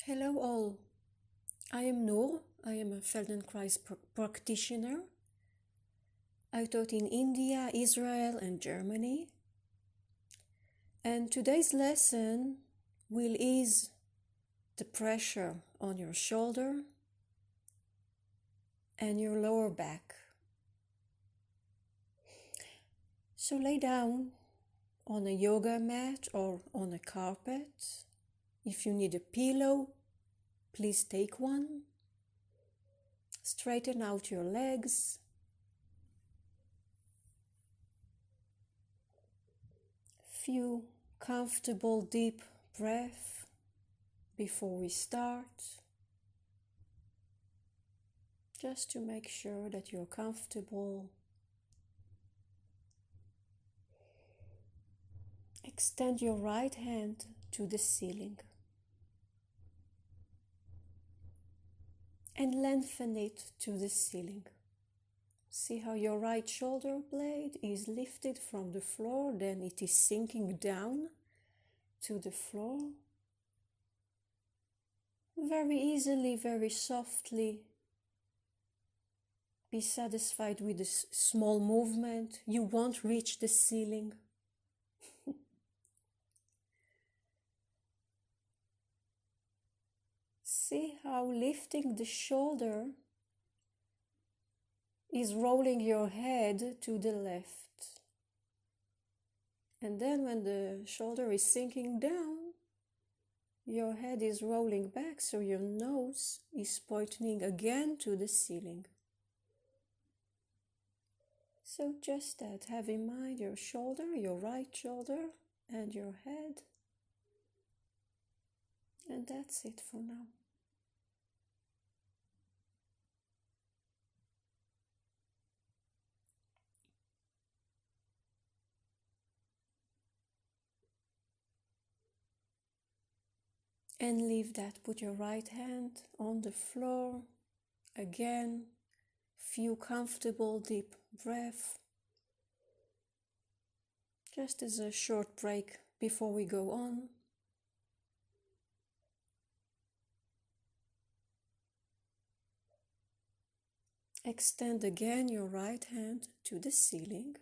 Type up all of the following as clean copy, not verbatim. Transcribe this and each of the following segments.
Hello all, I am Nur, I am a Feldenkrais practitioner. I taught in India, Israel and Germany. And today's lesson will ease the pressure on your shoulder and your lower back. So lay down on a yoga mat or on a carpet. If you need a pillow, please take one. Straighten out your legs. Few comfortable deep breaths before we start. Just to make sure that you're comfortable. Extend your right hand to the ceiling and lengthen it to the ceiling. See how your right shoulder blade is lifted from the floor, then it is sinking down to the floor. Very easily, very softly. Be satisfied with this small movement. You won't reach the ceiling. See how lifting the shoulder is rolling your head to the left. And then when the shoulder is sinking down, your head is rolling back, so your nose is pointing again to the ceiling. So just that, have in mind your shoulder, your right shoulder, and your head. And that's it for now. And leave that. Put your right hand on the floor. Again, few comfortable deep breaths. Just as a short break before we go on. Extend again your right hand to the ceiling.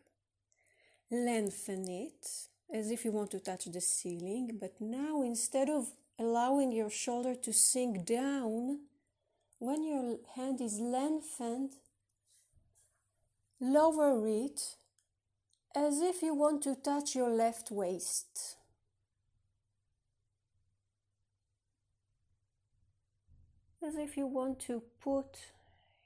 Lengthen it as if you want to touch the ceiling, but now instead of allowing your shoulder to sink down, when your hand is lengthened, lower it as if you want to touch your left waist. As if you want to put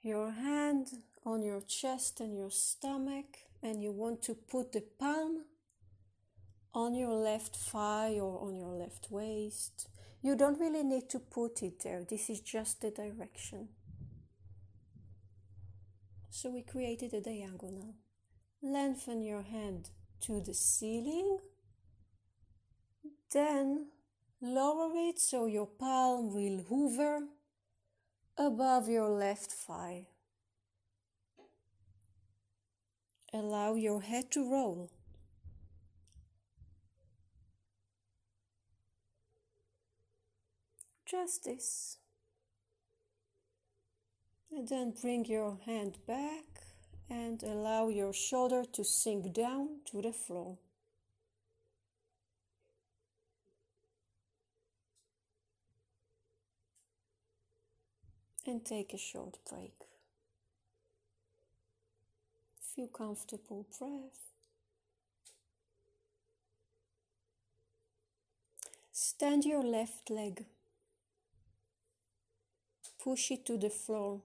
your hand on your chest and your stomach, and you want to put the palm on your left thigh or on your left waist. You don't really need to put it there. This is just the direction. So we created a diagonal. Lengthen your hand to the ceiling. Then lower it so your palm will hover above your left thigh. Allow your head to roll. Just this. And then bring your hand back and allow your shoulder to sink down to the floor. And take a short break. Few comfortable breaths. Stand your left leg. Push it to the floor.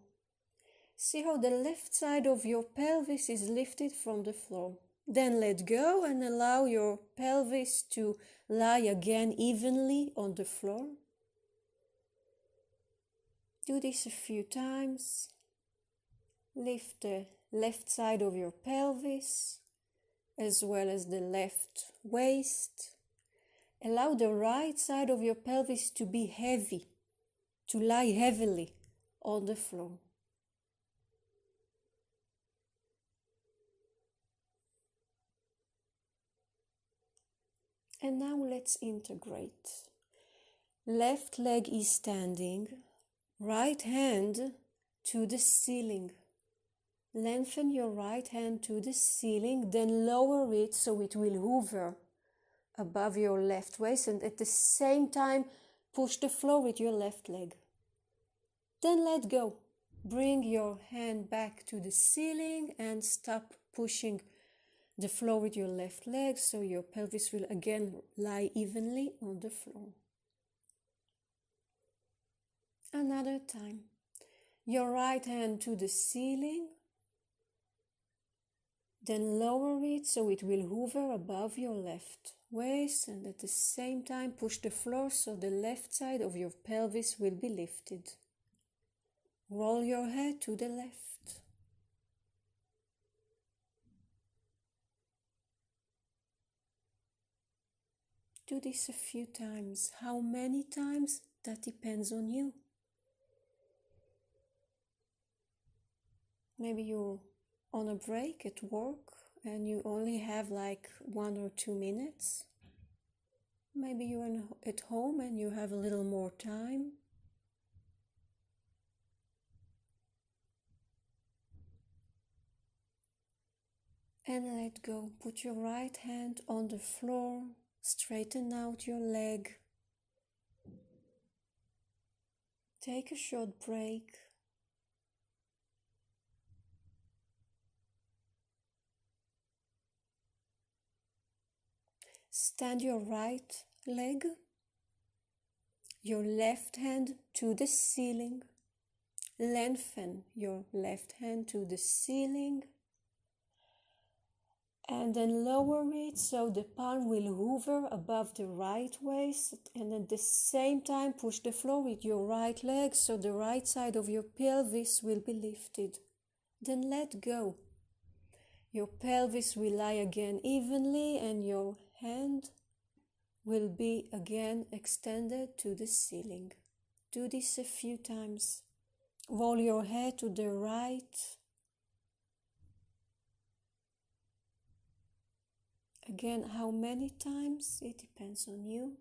See how the left side of your pelvis is lifted from the floor. Then let go and allow your pelvis to lie again evenly on the floor. Do this a few times. Lift the left side of your pelvis as well as the left waist. Allow the right side of your pelvis to be heavy, to lie heavily on the floor. And now let's integrate. Left leg is standing, right hand to the ceiling. Lengthen your right hand to the ceiling, then lower it so it will hover above your left waist, and at the same time push the floor with your left leg. Then let go. Bring your hand back to the ceiling and stop pushing the floor with your left leg so your pelvis will again lie evenly on the floor. Another time. Your right hand to the ceiling, then lower it so it will hover above your left waist, and at the same time push the floor so the left side of your pelvis will be lifted. Roll your head to the left. Do this a few times. How many times? That depends on you. Maybe you're on a break at work and you only have like 1 or 2 minutes. Maybe you're at home and you have a little more time. And let go. Put your right hand on the floor. Straighten out your leg. Take a short break. Stand your right leg, your left hand to the ceiling. Lengthen your left hand to the ceiling. And then lower it so the palm will hover above the right waist, and at the same time push the floor with your right leg so the right side of your pelvis will be lifted. Then let go. Your pelvis will lie again evenly and your hand will be again extended to the ceiling. Do this a few times. Roll your head to the right. Again, how many times? It depends on you.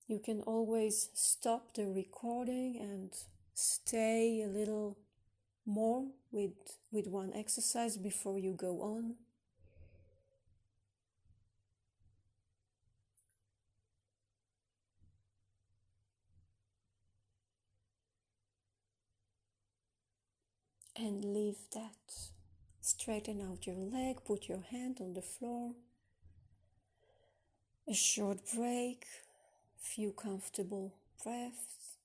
You can always stop the recording and stay a little more with one exercise before you go on. And leave that. Straighten out your leg, put your hand on the floor. A short break, few comfortable breaths.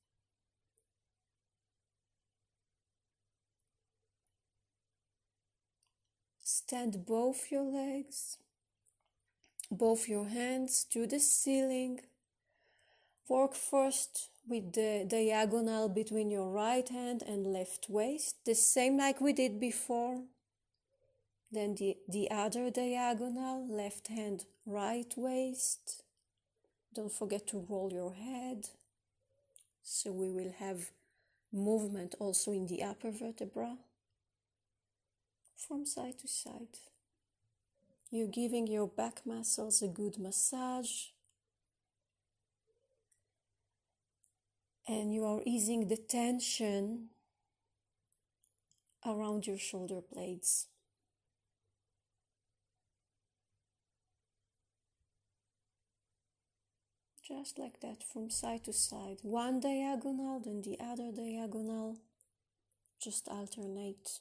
Stand both your legs, both your hands to the ceiling. Work first with the diagonal between your right hand and left waist, the same like we did before. Then the other diagonal, left hand, right waist. Don't forget to roll your head. So we will have movement also in the upper vertebra. From side to side. You're giving your back muscles a good massage. And you are easing the tension around your shoulder blades. Just like that, from side to side. One diagonal, then the other diagonal. Just alternate.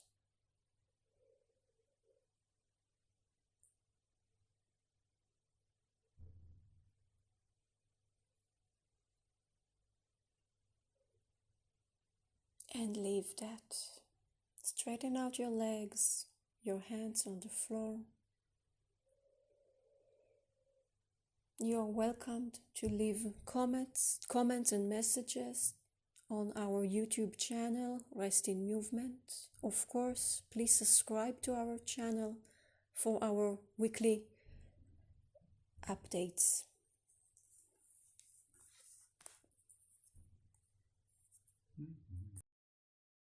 And leave that. Straighten out your legs, your hands on the floor. You are welcomed to leave comments and messages on our YouTube channel, Rest in Movement. Of course, please subscribe to our channel for our weekly updates.